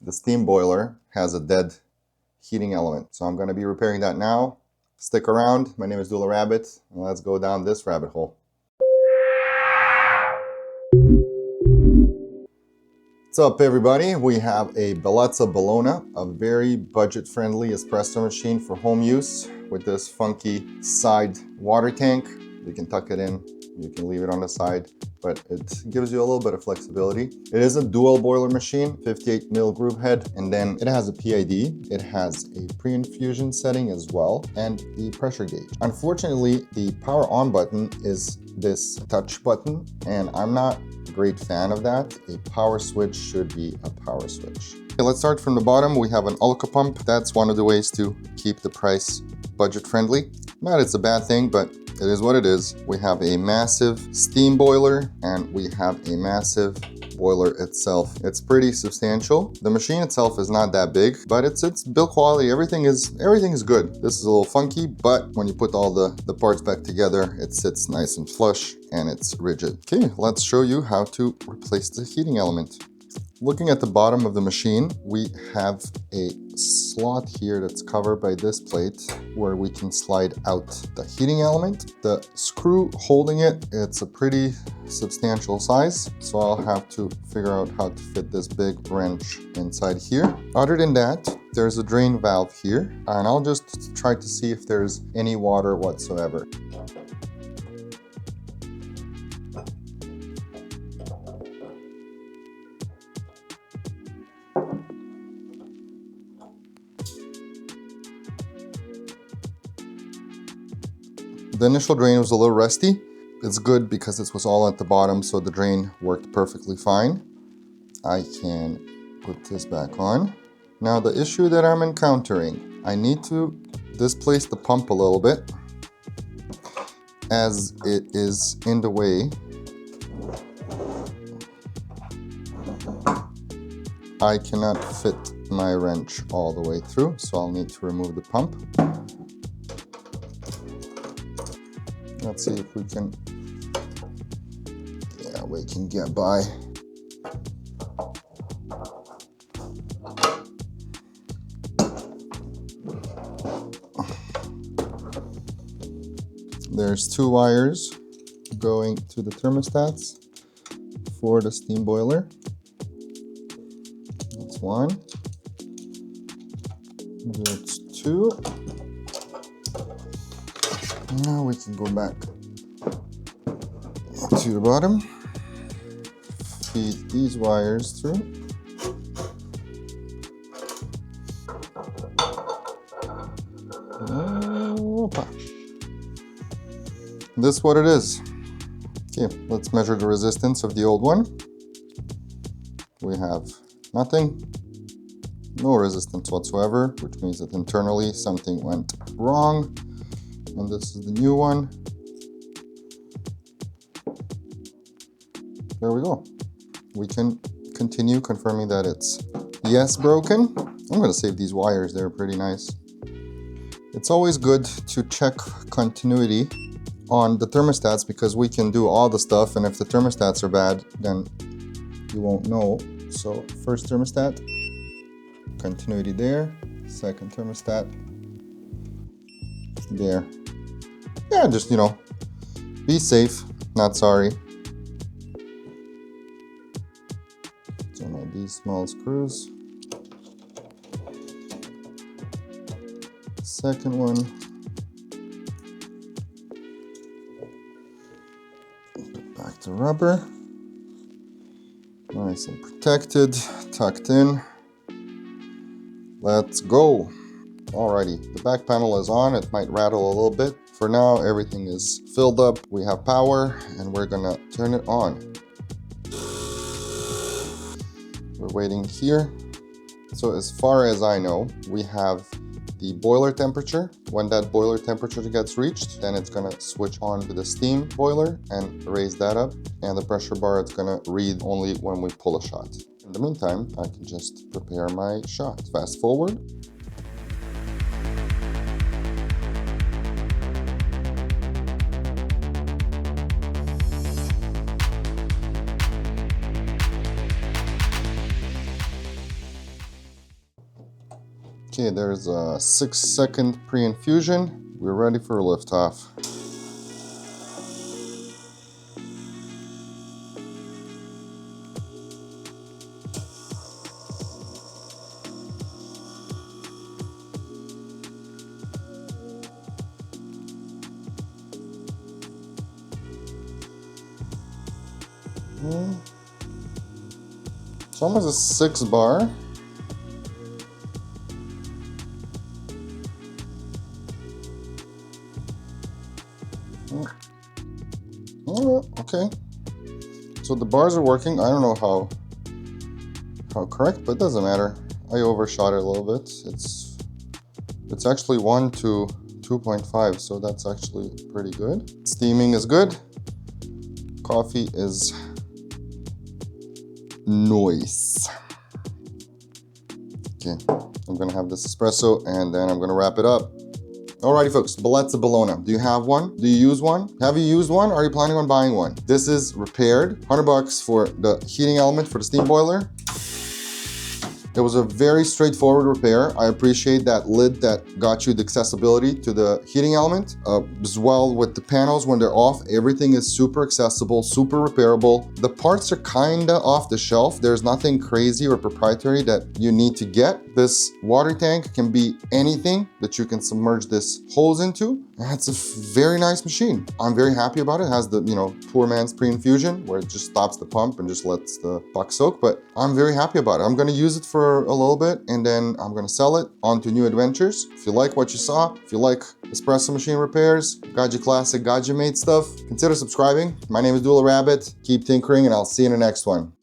the steam boiler has a dead heating element. So I'm going to be repairing that now. Stick around. My name is Dule Rabbit, and let's go down this rabbit hole. What's up, everybody? We have a Bellezza Bellona, a very budget-friendly espresso machine for home use with this funky side water tank. You can tuck it in, you can leave it on the side, but it gives you a little bit of flexibility. It is a dual boiler machine, 58 mil groove head, and then it has a PID. It has a pre-infusion setting as well, and the pressure gauge. Unfortunately, the power on button is this touch button, and I'm not a great fan of that. A power switch should be a power switch. Okay, let's start from the bottom. We have an Ulca pump. That's one of the ways to keep the price budget friendly. Not it's a bad thing, but it is what it is. We have a massive steam boiler and we have a massive boiler itself. It's pretty substantial. The machine itself is not that big, but it's build quality. Everything is good. This is a little funky, but when you put all the parts back together, it sits nice and flush and it's rigid. Okay, let's show you how to replace the heating element. Looking at the bottom of the machine, we have a slot here that's covered by this plate where we can slide out the heating element. The screw holding it, it's a pretty substantial size, so I'll have to figure out how to fit this big wrench inside here. Other than that, there's a drain valve here, and I'll just try to see if there's any water whatsoever. The initial drain was a little rusty. It's good because this was all at the bottom, so the drain worked perfectly fine. I can put this back on. Now the issue that I'm encountering, I need to displace the pump a little bit as it is in the way. I cannot fit my wrench all the way through, so I'll need to remove the pump. Let's see if we can, yeah, we can get by. There's two wires going to the thermostats for the steam boiler. That's one. That's two. Now we can go back to the bottom, feed these wires through. Opa. This is what it is. Okay, let's measure the resistance of the old one. We have nothing, no resistance whatsoever, which means that internally something went wrong. And this is the new one. There we go. We can continue confirming that it's yes broken. I'm going to save these wires, they're pretty nice. It's always good to check continuity on the thermostats because we can do all the stuff, and if the thermostats are bad, then you won't know. So first thermostat, continuity there. Second thermostat, there. Yeah, just, be safe, not sorry. So now these small screws. Second one. Put back the rubber. Nice and protected, tucked in. Let's go. Alrighty, the back panel is on. It might rattle a little bit. For now, everything is filled up. We have power, and we're gonna turn it on. We're waiting here. So as far as I know, we have the boiler temperature. When that boiler temperature gets reached, then it's gonna switch on to the steam boiler and raise that up. And the pressure bar, it's gonna read only when we pull a shot. In the meantime, I can just prepare my shot. Fast forward. Okay, there's a 6-second pre-infusion. We're ready for liftoff. It's almost a 6 bar. Okay. So the bars are working. I don't know how correct, but it doesn't matter. I overshot it a little bit. It's actually 1 to 2.5, so that's actually pretty good. Steaming is good. Coffee is nice. Okay, I'm gonna have this espresso and then I'm gonna wrap it up. Alrighty folks, Bellezza Bellona. Do you have one? Do you use one? Have you used one? Are you planning on buying one? This is repaired. 100 bucks for the heating element for the steam boiler. It was a very straightforward repair. I appreciate that lid that got you the accessibility to the heating element. As well with the panels when they're off, everything is super accessible, super repairable. The parts are kinda off the shelf. There's nothing crazy or proprietary that you need to get. This water tank can be anything that you can submerge this hose into. And it's a very nice machine. I'm very happy about it. It has the, poor man's pre-infusion where it just stops the pump and just lets the puck soak, but I'm very happy about it. I'm gonna use it for a little bit and then I'm gonna sell it on to new adventures. If you like what you saw, if you like espresso machine repairs, Gaggia classic, Gaggia made stuff, consider subscribing. My name is Dule Rabbit. Keep tinkering and I'll see you in the next one.